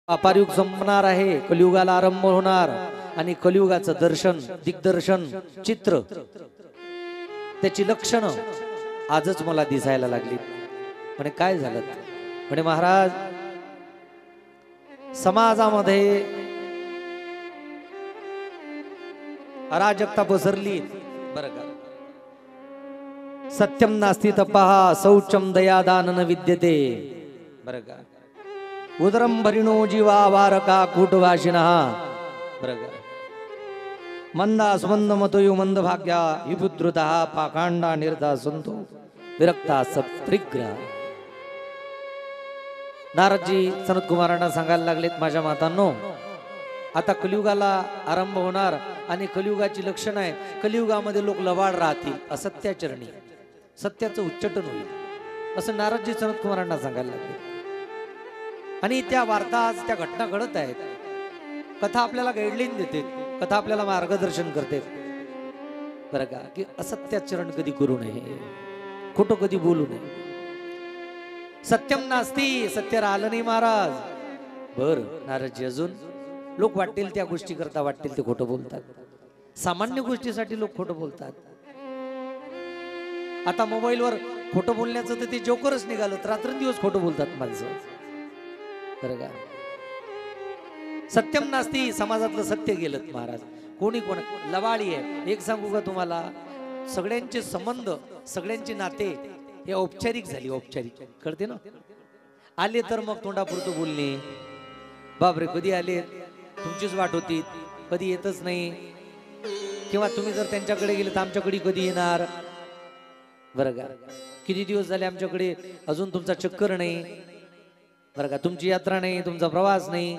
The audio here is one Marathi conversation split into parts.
अपारयुग संपणार आहे, कलियुगाला आरंभ होणार आणि कलियुगाचं दर्शन, दिग्दर्शन, चित्र, त्याची लक्षणं आजच मला दिसायला लागली. म्हणे काय झालं? म्हणे महाराज, समाजामध्ये अराजकता पसरली बरं का. सत्यम नास्ति तपः शौचम दयादान न विद्यते बरं का. उदरम भरिणो जीवा वारका कूटवासिनः बरं का. मंदा सुमंद मतयो मंद भाग्या विपुद्रुतः पाकांडा निर्धा संतो विरक्ता सत्रिग्रह. नारदजी सनत कुमारांना सांगायला लागलेत, माझ्या मातांनो, आता कलियुगाला आरंभ होणार आणि कलियुगाची लक्षणं आहेत. कलियुगामध्ये लोक लवाड राहतील, असत्याचरणी, सत्याचं उच्चाटन होईल, असं नारदजी सनत कुमारांना सांगायला लागले. आणि त्या वार्ता आज त्या घटना घडत आहेत. कथा आपल्याला गाईडलाईन देते, कथा आपल्याला मार्गदर्शन करते बरं का, की असत्याचरण कधी करू नये, खोटं कधी बोलू नये. सत्यम नास्ती, सत्य राहिलं नाही महाराज. बर नारदजी, अजून लोक वाटतील त्या गोष्टी करता, वाटतील ते खोटं बोलतात. सामान्य गोष्टीसाठी लोक खोटं बोलतात. आता मोबाईलवर खोटं बोलण्याचं तर ते जोकरच निघालं, रात्रंदिवस खोटं बोलतात माणसं बरं का. सत्यम नास्ती, समाजातलं सत्य गेलं महाराज. कोणी कोण लवाळी आहे. एक सांगू का तुम्हाला, सगळ्यांचे संबंध, सगळ्यांचे नाते हे औपचारिक झाली, औपचारिक कळते ना. आले तर मग तोंडापुरतं बोलणे, बापरे कधी आले, तुमचीच वाट होती, कधी येतच नाही, किंवा तुम्ही जर त्यांच्याकडे गेले तर आमच्याकडे कधी येणार बरं का. किती दिवस झाले आमच्याकडे, अजून तुमचा चक्कर नाही बरं का, तुमची यात्रा नाही, तुमचा प्रवास नाही,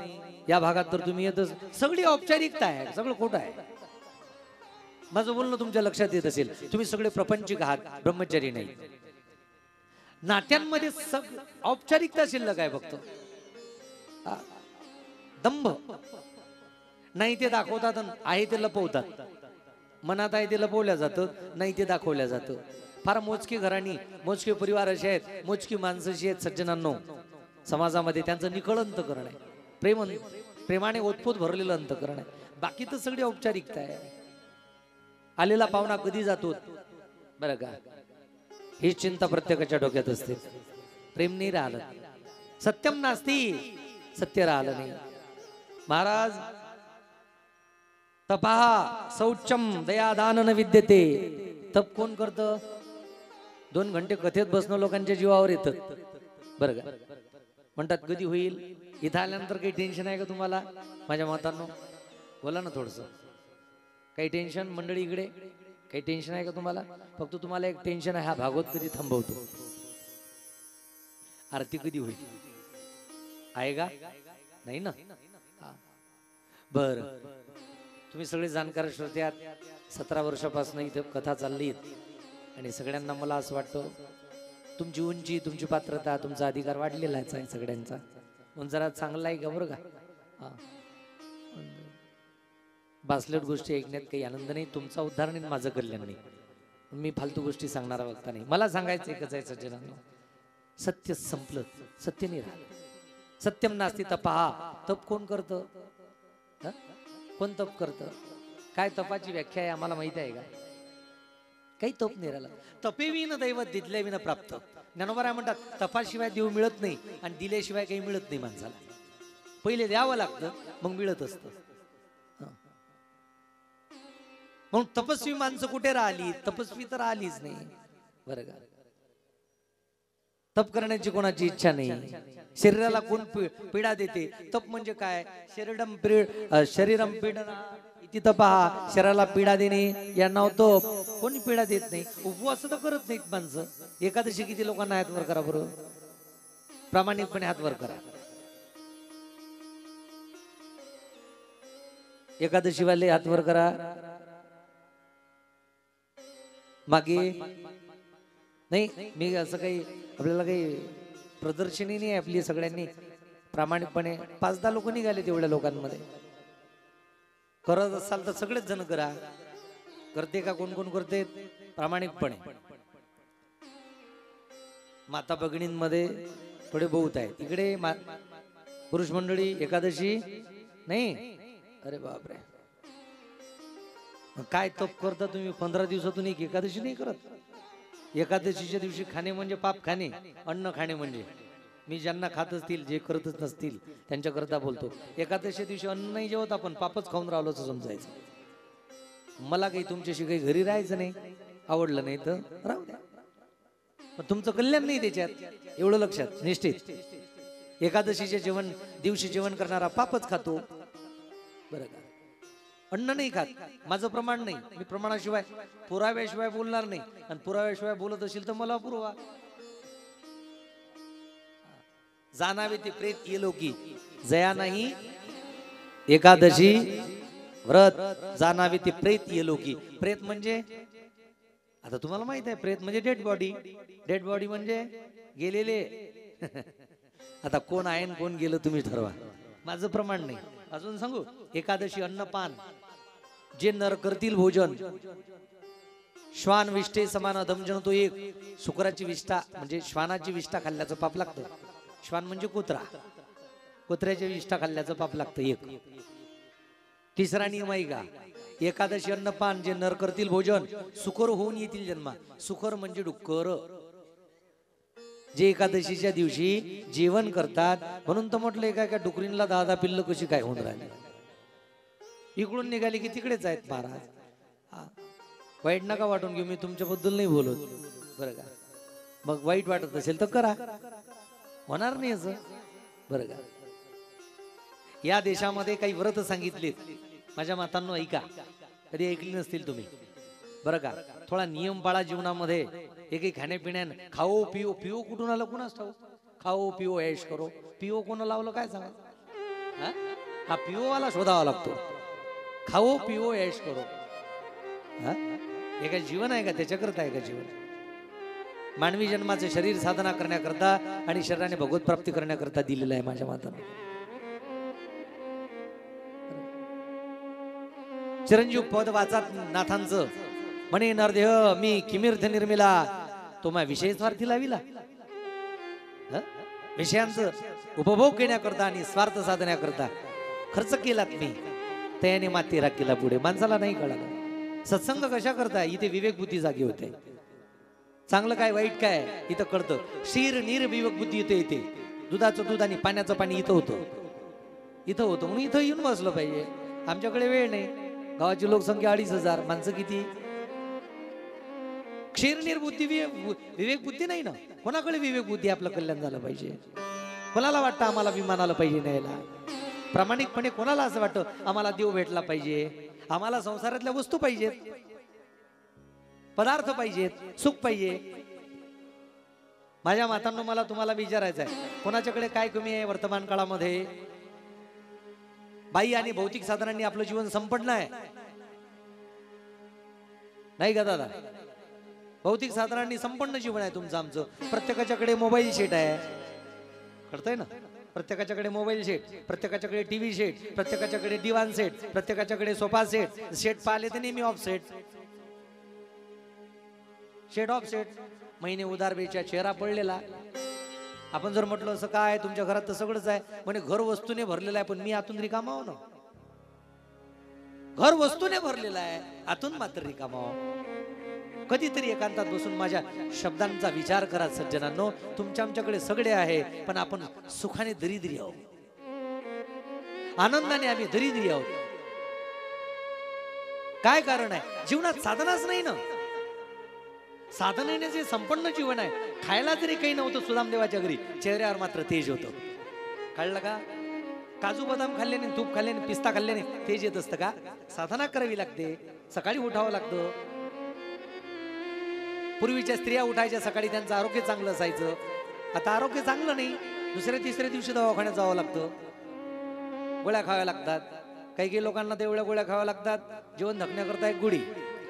या भागात तर तुम्ही येतच. सगळी औपचारिकता आहे, सगळं खोटं आहे. माझं बोलणं तुमच्या लक्षात येत असेल. तुम्ही सगळे प्रपंचिक आहात, ब्रह्मचारी नाही. नात्यांमध्ये औपचारिकता शिल्लक आहे फक्त. दंभ नाही ते दाखवतात, आहे ते लपवतात. मनात आहे ते लपवल्या जातं, नाही ते दाखवल्या जातं. फार मोजकी घराणी, मोजके परिवार असे आहेत, मोजकी माणसं अशी आहेत सज्जनांनो समाजामध्ये, त्यांचं निखळ अंतकरण आहे, प्रेमाने ओतपोत भरलेलं अंतकरण आहे. बाकी तर सगळी औपचारिकता आहे. आलेला पाहुणा कधी जातो बरं का, ही चिंता प्रत्येकाच्या डोक्यात असते. प्रेम नाही राहिलं, सत्यम नास्ती, सत्य राहिलं नाही. महाराज, तपाहा शौचम दयादान न विद्यते. तप कोण करतं? 2 घंटे कथेत बसणं लोकांच्या जीवावर येतं बरं का. म्हणतात कधी होईल. इथं आल्यानंतर काही टेन्शन आहे का तुम्हाला माझ्या मातांनो? बोला ना थोडस. काही टेन्शन मंडळी इकडे? काही टेन्शन आहे का तुम्हाला? फक्त तुम्हाला एक टेन्शन आहे, हा भागवत कधी थांबवतो, आरती कधी होईल, आहे का? नाही ना. बर, तुम्ही सगळे जाणकार श्रोते आहात. 17 वर्षापासून इथे कथा चालली आणि सगळ्यांना मला असं वाटतं तुमची उंची, तुमची पात्रता, तुमचा अधिकार वाढलेला आहे सगळ्यांचा. म्हणून जरा चांगला आहे का बरं का. बासलट गोष्टी ऐकण्यात काही आनंद नाही. तुमचा उद्धार नाही, माझं कल्याण नाही. मी फालतू गोष्टी सांगणारा वक्ता नाही. मला सांगायचं एकच आहे सज्जनांनो, सत्य संपलं, सत्य नाही राहिलं. सत्यम नास्ति तपः. तप कोण करतं? कोण तप करतं? काय तपाची व्याख्या आहे आम्हाला माहिती आहे का? काही तप नाही राहिलं. तपेविन दैवत दिल्याविन प्राप्त. ज्ञानोबा म्हणतात तपाशिवाय देव मिळत नाही आणि दिल्याशिवाय काही मिळत नाही माणसाला. पहिले द्यावं लागतं, मग मिळत असतं. म्हणून तपस्वी माणसं कुठे राहिली? तपस्वी तर राहिलीच नाही बरं का. तप करण्याची कोणाची इच्छा नाही. शरीराला कोण पीडा देते? तप म्हणजे काय? शरीरम पीडना इति तपः. शरीराला पीडा देणे या नाव तप. कोणी पीडा देत नाही. उपवास तर करत नाहीत माणसं. एकादशी किती लोकांना हात वर करा बरोबर, प्रामाणिकपणे हात वर करा. एकादशी वाले हात वर करा. मागे नाही, मी असं काही आपल्याला काही प्रदर्शनी नाही आपली. सगळ्यांनी प्रामाणिकपणे 5-10 लोक निघाले तेवढ्या लोकांमध्ये. करत असाल तर सगळेच जण करा. करते का कोण कोण करते प्रामाणिकपणे? माता भगिनींमध्ये थोडे बहुत आहेत. इकडे पुरुष मंडळी एकादशी नाही, अरे बापरे, काय तप करता तुम्ही? 15 दिवसातून एक एकादशी नाही करत? एकादशीच्या दिवशी खाणे म्हणजे पाप खाणे, अन्न खाणे म्हणजे, मी ज्यांना खात असतील, जे करतच नसतील त्यांच्याकरता बोलतो. एकादशी दिवशी अन्न नाही जेवत आपण, पापच खाऊन राहिलो असं समजायचं. मला काही तुमच्याशी काही घरी राहायचं नाही, आवडलं नाही तर राहू द्या, पण तुमचं कल्याण नाही त्याच्यात, एवढं लक्षात निश्चित. एकादशीच्या दिवशी जेवण करणारा पापच खातो, बरं का? अन्न नाही खात, माझं प्रमाण नाही, मी प्रमाणाशिवाय पुराव्याशिवाय बोलणार नाही, आणि पुराव्याशिवाय बोलत असेल तर मला पुरवा. जाणावे ते प्रेत येलोकी, जया नाही एकादशी व्रत, जाणावे ते प्रेत येलोकी. प्रेत म्हणजे आता तुम्हाला माहित आहे, प्रेत म्हणजे डेड बॉडी, डेड बॉडी म्हणजे गेलेले. आता कोण आहे आणि कोण गेलं तुम्ही ठरवा, माझं प्रमाण नाही. अजून सांगू, एकादशी अन्नपान, जे नर करतील भोजन, श्वान विष्ठे समान अधमजन तो एक. शुक्राची विष्ठा म्हणजे श्वानाची विष्ठा खाल्ल्याचं पाप लागतं. श्वान म्हणजे कुत्रा, कुत्र्याची विष्ठा खाल्ल्याचं पाप लागतं एक. तिसरा नियम आहे का, एकादशी अन्नपान, जे नर करतील भोजन, सुकर होऊन येतील जन्मा. सुकर म्हणजे डुक्कर, जे एकादशीच्या दिवशी जेवण करतात. म्हणून तर म्हटलं, एका डुकरींना 10 पिल्ल कशी काय होऊन राहिली, इकडून निघाली की तिकडेच आहेत महाराज. वाईट नका वाटून घेऊ, मी तुमच्याबद्दल नाही बोलत, बरं का? मग वाईट वाटत असेल तर करा, होणार नाही असं, बरं का? या देशामध्ये काही व्रत सांगितलेत माझ्या मातांनो, ऐका, कधी ऐकली नसतील तुम्ही, बरं का? थोडा नियम पाळा जीवनामध्ये. एक खाण्यापिण्यान, खाओ पिओ, पिओ कुठून आलं कुणास ठाऊक, खाओ पिओ ऐश करो. पिओ कोण लावलं काय सांगा? हा पिओ वाला शोधावा लागतो. खाओ पिओ ऐश करो, हे काय जीवन आहे का? त्याच्याकरता आहे का जीवन? मानवी जन्माचे शरीर साधना करण्याकरता आणि शरीराने भगवत प्राप्ती करण्याकरता दिलेलं आहे माझ्या मातांना. चिरंजीव पद वाचा नाथांचं, म्हणे नरदेह मी किमीर्थ निर्मिला, तो मा विषय स्वार्थी लाविला. विषयांचं उपभोग घेण्याकरता आणि स्वार्थ साधण्याकरता खर्च केलात मी, त्याने माती राखीला पुढे. माणसाला नाही कळालं. सत्संग कशा करता? इथे विवेक बुद्धी जागी होते. चांगलं काय वाईट काय इथं कळतं. शीर नीर विवेक बुद्धी इथे येते. दुधाचं दूध आणि पाण्याचं पाणी इथं होतं, इथं होतं. म्हणून इथं येऊन बसलं पाहिजे. आमच्याकडे वेळ नाही. गावाची लोकसंख्या 2,500, माणसं किती? क्षीर निर्बुद्धी विवेक बुद्धी नाही ना. कोणाकडे विवेक बुद्धी? आपलं कल्याण झालं पाहिजे. कोणाला वाटतं आम्हाला विमान आलं पाहिजे न्यायला? प्रामाणिकपणे कोणाला असं वाटतं आम्हाला देव भेटला पाहिजे, आम्हाला संसारातल्या वस्तू पाहिजेत, पदार्थ पाहिजेत, सुख पाहिजे? माझ्या मातांनो, मला तुम्हाला विचारायचं आहे, कोणाच्याकडे काय कमी आहे वर्तमान काळामध्ये? बाई आणि भौतिक साधनांनी आपलं जीवन संपन्न आहे, नाही का दादा? भौतिक साधनांनी संपन्न जीवन आहे तुमचं आमचं. प्रत्येकाच्याकडे मोबाईल सेट आहे, कळतंय ना? प्रत्येकाच्याकडे मोबाईल सेट, प्रत्येकाच्याकडे टीव्ही सेट, प्रत्येकाच्याकडे दिवाण सेट, प्रत्येकाच्याकडे सोफा सेट. सेट पाहिले तर नेहमी off set, shade off set. महिने उधार बेच्या चेहरा पडलेला. आपण जर म्हटलं असं काय तुमच्या घरात तर सगळंच आहे, म्हणजे घर वस्तूने भरलेलं आहे, पण मी आतून रिकामा हो ना. घर वस्तूने भरलेलं आहे, आतून मात्र रिकामा हो. कधीतरी एकांतात बसून माझ्या शब्दांचा विचार करा सज्जनांनो. तुमच्या आमच्याकडे सगळे आहे, पण आपण सुखाने दरिद्री आहोत, आनंदाने आम्ही दरिद्री आहोत. काय कारण आहे? जीवनात साधनाच नाही ना. साधनेने जे संपन्न जीवन आहे. खायला जरी काही नव्हतं सुदामदेवाच्या घरी, चेहऱ्यावर मात्र तेज होतं. कळलं का? काजू बदाम खाल्ल्याने, तूप खाल्ल्याने, पिस्ता खाल्ल्याने तेज येत असतं का? साधना करावी लागते, सकाळी उठावं लागतं. पूर्वीच्या स्त्रिया उठायच्या सकाळी, त्यांचं आरोग्य चांगलं असायचं. आता आरोग्य चांगलं नाही, दुसऱ्या तिसऱ्या दिवशी दवाखान्यात जावं लागतं, गोळ्या खाव्या लागतात. काही लोकांना तेवढ्या गोळ्या खाव्या लागतात. जेवण धकण्याकरता एक गुढी,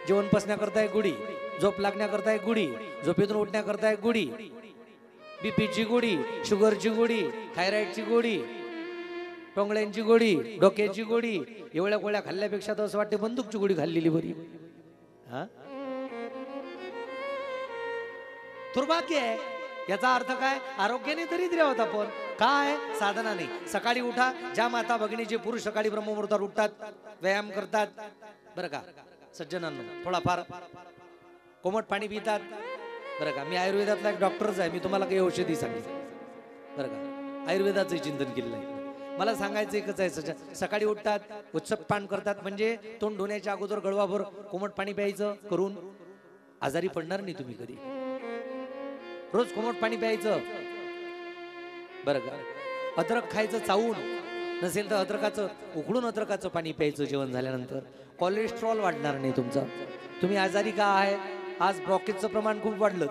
जेवण पचण्याकरता एक गुढी, झोप लागण्याकरता एक गुढी, झोपेतून उठण्याकरता एक गुढी, बीपीची गोळी, शुगरची गोळी, थायरॉइडची गोळी, टोंगळ्यांची गोळी, डोक्याची गोळी. एवढ्या गोळ्या खाल्ल्यापेक्षा तर असं वाटते बंदूकची गोळी खाल्लेली बरी. हा, दुर्भाग्य आहे. याचा अर्थ काय? आरोग्याने दरिद्री आहोत आपण, काय साधना नाही. सकाळी उठा. ज्या माता भगिनी जे पुरुष सकाळी ब्रह्ममुहूर्तावर उठतात, व्यायाम करतात बरं का सज्जनांनो, थोडाफार कोमट पाणी पितात बरं का. मी आयुर्वेदातला एक डॉक्टरच आहे, मी तुम्हाला काही औषधी सांगितलं बरं का. आयुर्वेदाचं चिंतन केलेलं आहे. मला सांगायचं एकच आहे, सकाळी उठतात, उत्सप पान करतात, म्हणजे तोंड धुण्याच्या अगोदर गळवाभर कोमट पाणी प्यायचं करून आजारी पडणार नाही तुम्ही कधी. रोज कोमट पाणी प्यायचं बरं का. अद्रक खायचं चावून, नसेल तर अद्रकाचं उकळून अद्रकाचं पाणी प्यायचं जेवण झाल्यानंतर. कोलेस्ट्रॉल वाढणार नाही तुमचं. तुम्ही आजारी का आहे? आज ब्रॉकेजचं प्रमाण खूप वाढलं,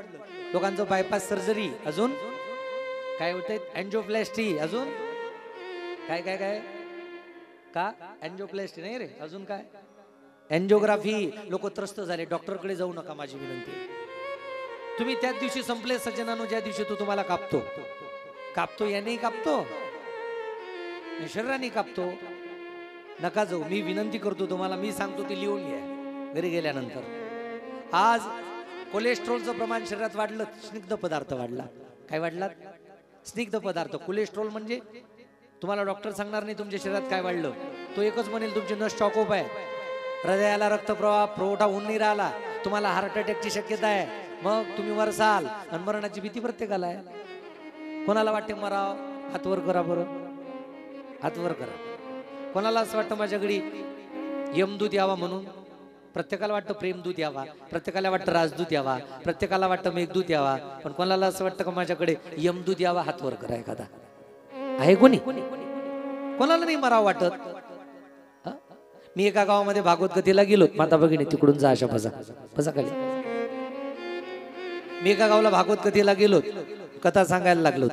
लोकांचं बायपास सर्जरी, अजून काय होतंय अँजिओप्लास्टी, अजून काय काय काय का अँजिओप्लास्टी नाही रे, अजून काय अँजिओग्राफी. लोक त्रस्त झाले. डॉक्टरकडे जाऊ नका माझी विनंती. तुम्ही त्याच दिवशी संपले सज्जनानो ज्या दिवशी तो तुम्हाला कापतो. कापतो याने कापतो, शरीराने कापतो. नका जाऊ, मी विनंती करतो तुम्हाला. मी सांगतो ते लिहून घ्या घरी गेल्यानंतर. आज कोलेस्ट्रॉलचं प्रमाण शरीरात वाढलं, स्निग्ध पदार्थ वाढला. काय वाढला? स्निग्ध पदार्थ. कोलेस्ट्रॉल म्हणजे तुम्हाला डॉक्टर सांगणार नाही तुमच्या शरीरात काय वाढलं, तो एकच म्हणेल तुमची नस स्टॉकअप आहे, हृदयाला रक्तप्रवाह पुरवठा होऊन नाही राहिला, तुम्हाला हार्ट अटॅकची शक्यता आहे. मग तुम्ही मरसाल. आणि मरणाची भीती प्रत्येकाला आहे. कोणाला वाटते मराव? हात वर करा बरं, हात वर करा. कोणाला असं वाटतं माझ्याकडे यमदूत यावा म्हणून? प्रत्येकाला वाटतं प्रेमदूत यावा, प्रत्येकाला वाटतं राजदूत यावा, प्रत्येकाला वाटतं मेघदूत यावा. पण कोणाला असं वाटतं का माझ्याकडे यमदूत यावा? हात वर करा एखादा. आहे कोणी? कोणाला नाही मराव वाटत. मी एका गावामध्ये भागवत कथेला गेलो. माता भगिनी तिकडून जा, अशा बसा बसा खाली. मी एका गावाला भागवत कथेला गेलो, कथा सांगायला लागलो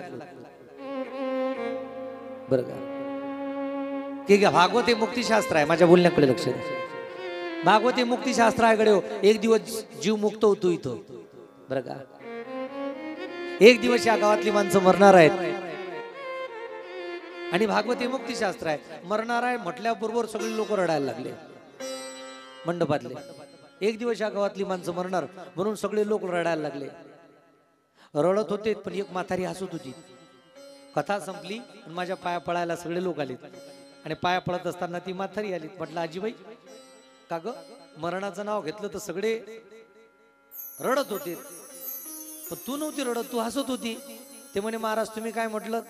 बरं का. की भागवत हे मुक्तिशास्त्र आहे. माझ्या बोलण्याकडे लक्ष द्या. भागवत हे मुक्तिशास्त्र आहे कडे. एक दिवस जीव मुक्त होतो इथं बरं का. एक दिवस या गावातली माणसं मरणार आहेत आणि भागवत हे मुक्तिशास्त्र आहे. मरणार आहे म्हटल्याबरोबर सगळे लोक रडायला लागले मंडपातले. एक दिवस या गावातली माणसं मरणार म्हणून सगळे लोक रडायला लागले. रडत होते, पण एक म्हातारी हसत होती. कथा संपली आणि माझ्या पाया पळायला सगळे लोक आले. आणि पाया पळत असताना ती म्हातारी आली. म्हटलं आजीबाई का ग, मरणाचं नाव घेतलं तर सगळे रडत होते, पण तू नव्हती रडत, तू हसत होती. ते म्हणे महाराज तुम्ही काय म्हटलं?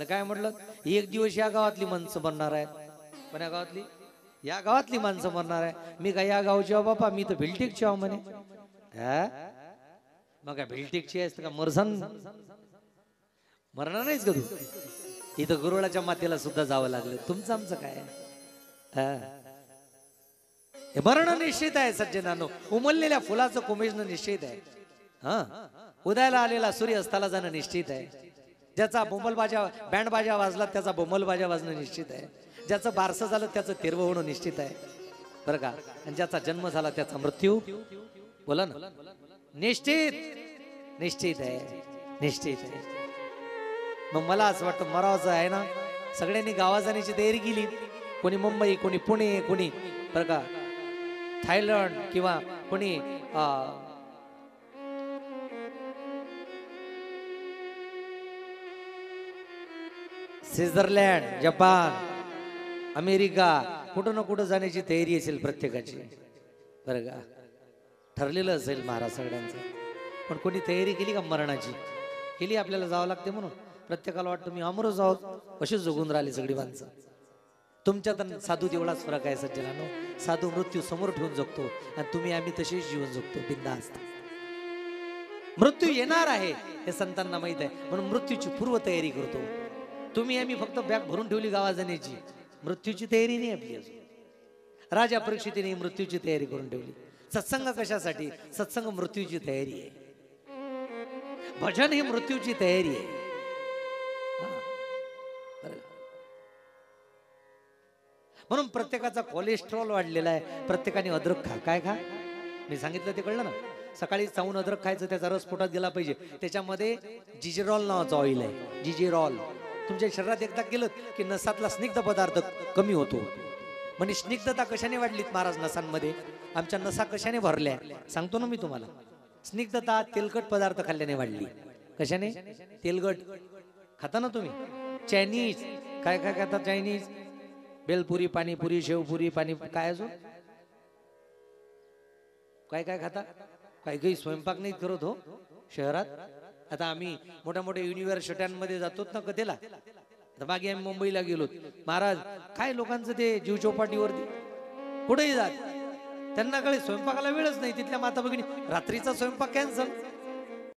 काय म्हटलं? एक दिवस या गावातली माणसं मरणार आहेत. पण या गावातली माणसं मरणार आहे. मी काय या गावची आहो बापा, मी तर भिलटेकची आहो म्हणे. मग काय भिलटेकची आहेस का? मरसन मरणार नाहीच का तू? इथं गुरुळाच्या मातेला सुद्धा जावं लागलं. तुमचं आमचं काय? हे मरण निश्चित आहे सज्जनानो. उमललेल्या फुलाचं कोमेजणं निश्चित आहे. उदयाला आलेला सूर्य अस्ताला जाणं निश्चित आहे. ज्याचा बोमलबाजा बँड बाजा वाजला त्याचा बोमलबाजा वाजणं निश्चित आहे. ज्याचं बारसं झालं त्याचं तेरवं होणं निश्चित आहे बरं का. आणि ज्याचा जन्म झाला त्याचा मृत्यू बोला ना निश्चित निश्चित आहे, निश्चित आहे. मग मला असं वाटतं मरावचं आहे ना. सगळ्यांनी गावा जाण्याची तयारी केली. कोणी मुंबई, कोणी पुणे, कोणी बरं का थायलंड, किंवा कोणी स्वित्झर्लंड, जपान, अमेरिका, कुठं ना कुठं जाण्याची तयारी असेल प्रत्येकाची बरं का. ठरलेलं असेल महाराज सगळ्यांचं. पण कोणी तयारी केली का मरणाची? केली. आपल्याला जावं लागते म्हणून प्रत्येकाला वाटतं मी अमर जावं, अशीच जगून राहिली सगळी माणसं. तुमच्यात साधू तेवढाच फरक आहे सज्जनानो. साधू मृत्यू समोर ठेवून जगतो आणि तुम्ही आम्ही तसेच जीवन जगतो बिनधास्त. मृत्यू येणार आहे हे संतांना माहित आहे, म्हणून मृत्यूची पूर्व तयारी करतो. तुम्ही आम्ही फक्त बॅग भरून ठेवली गावा जाण्याची, मृत्यूची तयारी नाही आपली अजून. राजा परीक्षितीने मृत्यूची तयारी करून ठेवली. सत्संग कशासाठी? सत्संग मृत्यूची तयारी आहे. भजन ही मृत्यूची तयारी आहे. म्हणून प्रत्येकाचा कोलेस्ट्रॉल वाढलेला आहे. प्रत्येकाने अद्रक खा. काय खा? मी सांगितलं ते कळलं ना. सकाळी चावून अद्रक खायचं, त्याचा रस पोटात गेला पाहिजे. त्याच्यामध्ये जिजेरॉल नावाचं ऑइल आहे. जिजेरॉल तुमच्या शरीरात एकदा गेलं की नसातला स्निग्ध पदार्थ कमी होतो. म्हणजे स्निग्धता कशाने वाढलीत महाराज नसांमध्ये? आमच्या नसा कशाने भरल्या सांगतो ना मी तुम्हाला. स्निग्धता तेलकट पदार्थ खाल्ल्याने वाढली. कशाने? तेलकट खाता ना तुम्ही. चायनीज काय काय खाता चायनीज बेलपुरी पाणीपुरी शेवपुरी पाणी काय अजून काय काय खाता काही काही स्वयंपाक नाही करत हो शहरात. आता आम्ही मोठ्या मोठ्या युनिव्हर्सिट्यांमध्ये जातो ना कथेला. आता मागे आम्ही मुंबईला गेलो महाराज काय लोकांचं ते जीव चौपाटीवरती कुठेही जात त्यांना कळे स्वयंपाकाला वेळच नाही. तिथल्या माता भगिनी रात्रीचा स्वयंपाक कॅन्सल